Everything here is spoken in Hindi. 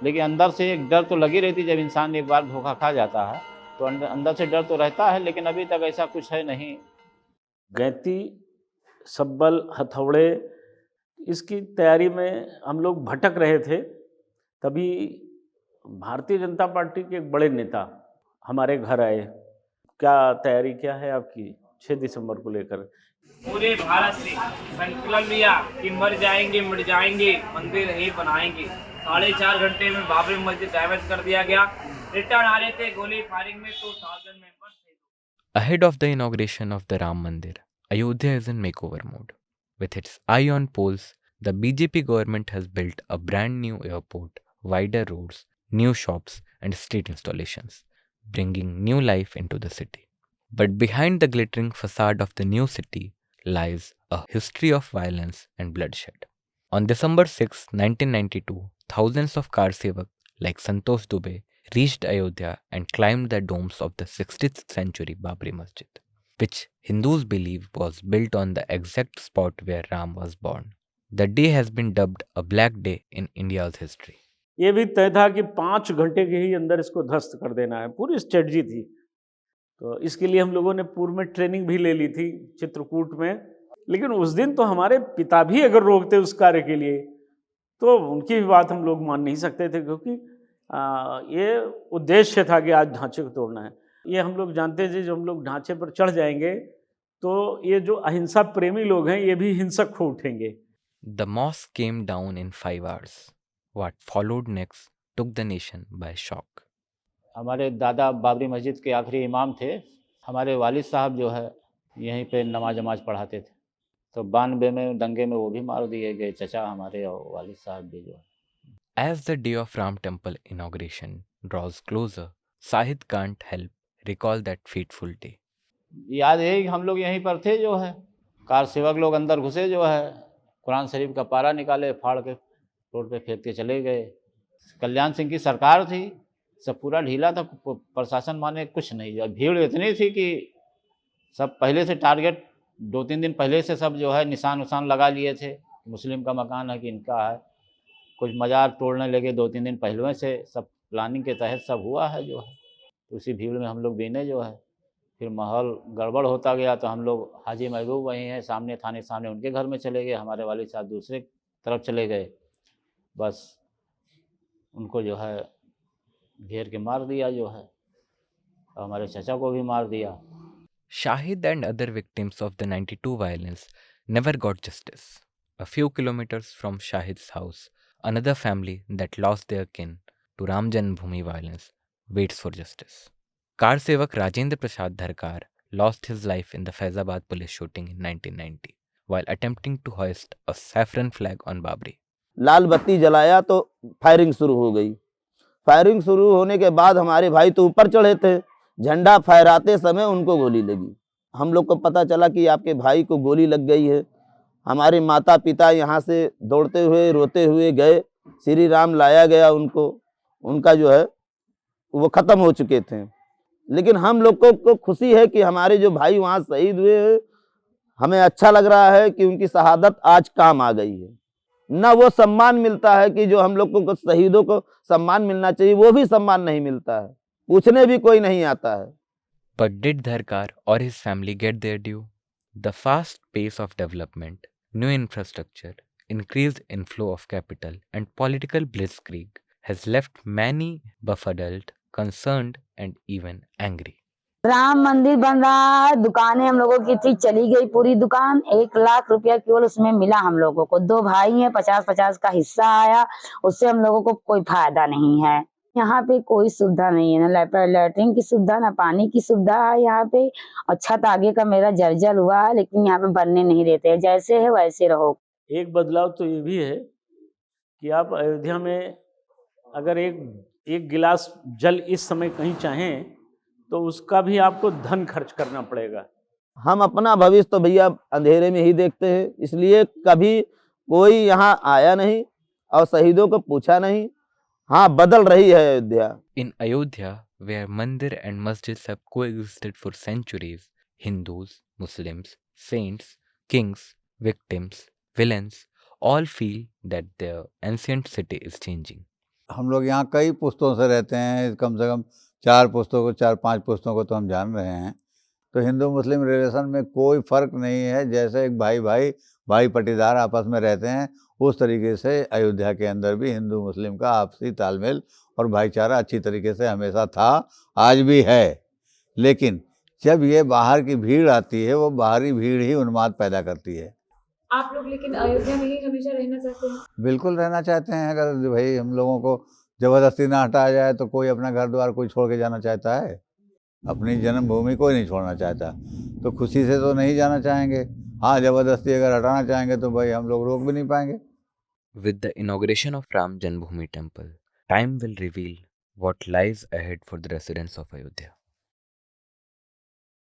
लेकिन अंदर से एक डर तो लगी रहती, जब इंसान एक बार धोखा खा जाता है तो अंदर से डर तो रहता है, लेकिन अभी तक ऐसा कुछ है नहीं। गैती, सब्बल, हथौड़े, इसकी तैयारी में हम लोग भटक रहे थे, तभी भारतीय जनता पार्टी के एक बड़े नेता हमारे घर आए। क्या तैयारी क्या है आपकी 6 दिसंबर को लेकर? पूरे भारत से संकल्प लिया कि मर जाएंगे मिट जाएंगे, मंदिर ही बनाएंगे। 4.5 घंटे में बाबरी मस्जिद डैमेज कर दिया गया। रिटर्न आ रहे थे, गोली फायरिंग में 2000 मेंबर्स थे। Ahead of the inauguration of the Ram Mandir, Ayodhya is in makeover mode. With its eye on polls, the BJP government has built a brand new airport, wider roads, new shops, and street installations, bringing new life into the city. But behind the glittering facade of the new city lies a history of violence and bloodshed. On December 6, 1992, thousands of car sevak like Santosh Dubey reached Ayodhya and climbed the domes of the 16th century Babri Masjid, which Hindus believe was built on the exact spot where Ram was born. The day has been dubbed a black day in India's history. ये भी तय था कि 5 घंटे के ही अंदर इसको ध्वस्त कर देना है, पूरी स्ट्रेटजी थी। तो इसके लिए हम लोगों ने पूर्व में ट्रेनिंग भी ले ली थी चित्रकूट में। लेकिन उस दिन तो हमारे पिता भी अगर रोकते उस कार्य के लिए, तो उनकी भी बात हम लोग मान नहीं सकते थे, क्योंकि ये उद्देश्य था कि आज ढांचे को तोड़ना है। ये हम लोग जानते थे, जब हम लोग ढांचे पर चढ़ जाएंगे तो ये जो अहिंसा प्रेमी लोग हैं ये भी हिंसक हो उठेंगे। The mosque came down in 5 hours. What followed next took the nation by shock. हमारे दादा बाबरी मस्जिद के आखिरी इमाम थे। हमारे वालिद साहब जो है यहीं पे नमाज पढ़ाते थे, तो 92 में दंगे में वो भी मार दिए गए, चचा हमारे और वालिद साहब भी जो है। As the day of Ram temple inauguration draws closer, Sahid can't help recall that fateful day. याद है कि हम लोग यहीं पर थे जो है, कार सेवक लोग अंदर घुसे जो है, कुरान शरीफ का पारा निकाले, फाड़ के रोड पे फेंक के चले गए। कल्याण सिंह की सरकार थी, सब पूरा ढीला था, प्रशासन माने कुछ नहीं। और भीड़ इतनी थी कि सब पहले से टारगेट 2-3 दिन पहले से सब जो है निशान उशान लगा लिए थे, मुस्लिम का मकान है कि इनका है। कुछ मज़ार तोड़ने लगे 2-3 दिन पहले से, सब प्लानिंग के तहत सब हुआ है जो है। तो उसी भीड़ में हम लोग बीने जो है, फिर माहौल गड़बड़ होता गया, तो हम लोग हाजी महबूब वहीं हैं सामने, थाने सामने, उनके घर में चले गए। हमारे वालिद साहब दूसरे तरफ चले गए, बस उनको जो है घेर के मार दिया जो है, और हमारे चचा को भी मार दिया। Shahid and other victims of the 92 violence never got justice. A few kilometers from Shahid's house, another family that lost their kin to Ram Janmabhoomi violence waits for justice. Car Sevak Rajendra Prasad Dharkar lost his life in the Faizabad police shooting in 1990 while attempting to hoist a saffron flag on Babri. लाल बत्ती जलाया तो फायरिंग शुरू हो गई। फायरिंग शुरू होने के बाद हमारे भाई तो ऊपर चढ़े थे, झंडा फहराते समय उनको गोली लगी। हम लोग को पता चला कि आपके भाई को गोली लग गई है। हमारे माता पिता यहाँ से दौड़ते हुए रोते हुए गए, श्री राम लाया गया उनको, उनका जो है वो ख़त्म हो चुके थे। लेकिन हम लोग को खुशी है कि हमारे जो भाई वहाँ शहीद हुए हैं, हमें अच्छा लग रहा है कि उनकी शहादत आज काम आ गई है। ना वो सम्मान मिलता है कि जो हम लोग को शहीदों को सम्मान मिलना चाहिए, वो भी सम्मान नहीं मिलता है, पूछने भी कोई नहीं आता है। But did Dharkar or his family get their due? The fast pace of development, new infrastructure, increased inflow of capital, and political blitzkrieg has left many befuddled, concerned, and even angry. Ram मंदिर बन रहा है, दुकानें हम लोगों की थी चली गई पूरी दुकान। 1 लाख रुपया केवल उसमें मिला हम लोगों को। 2 भाई हैं, 50-50 का हिस्सा आया, उससे हम लोगों को कोई फायदा नहीं है। यहाँ पे कोई सुविधा नहीं है, ना लैट्रिन की सुविधा, ना पानी की सुविधा है यहाँ पे। और छत आगे का मेरा जर्जर हुआ है, लेकिन यहाँ पे बनने नहीं देते हैं, जैसे है वैसे रहो। एक बदलाव तो ये भी है कि आप अयोध्या में अगर एक गिलास जल इस समय कहीं चाहें तो उसका भी आपको धन खर्च करना पड़ेगा। हम अपना भविष्य तो भैया अंधेरे में ही देखते हैं, इसलिए कभी कोई यहाँ आया नहीं और शहीदों को पूछा नहीं। हाँ, बदल रही है Ayodhya. In Ayodhya, where mandir and masjids have coexisted for centuries, Hindus, Muslims, saints, kings, victims, villains all feel that their ancient city is changing. हम लोग यहाँ कई पुश्तों से रहते हैं, कम से कम 4-5 पुश्तों को तो हम जान रहे हैं। तो हिंदू मुस्लिम रिलेशन में कोई फ़र्क नहीं है। जैसे एक भाई पटीदार आपस में रहते हैं, उस तरीके से अयोध्या के अंदर भी हिंदू मुस्लिम का आपसी तालमेल और भाईचारा अच्छी तरीके से हमेशा था, आज भी है। लेकिन जब ये बाहर की भीड़ आती है, वो बाहरी भीड़ ही उन्माद पैदा करती है। आप लोग लेकिन अयोध्या में ही हमेशा रहना चाहते हैं? बिल्कुल रहना चाहते हैं। अगर भाई हम लोगों को ज़बरदस्ती ना हटाया जाए तो कोई अपना घर द्वार कोई छोड़ के जाना चाहता है? अपनी जन्मभूमि कोई नहीं छोड़ना चाहता, तो खुशी से तो नहीं जाना चाहेंगे। हाँ, ज़बरदस्ती अगर हटाना चाहेंगे तो भाई हम लोग रोक भी नहीं पाएंगे। With the inauguration of Ram Janmabhoomi Temple, time will reveal what lies ahead for the residents of Ayodhya.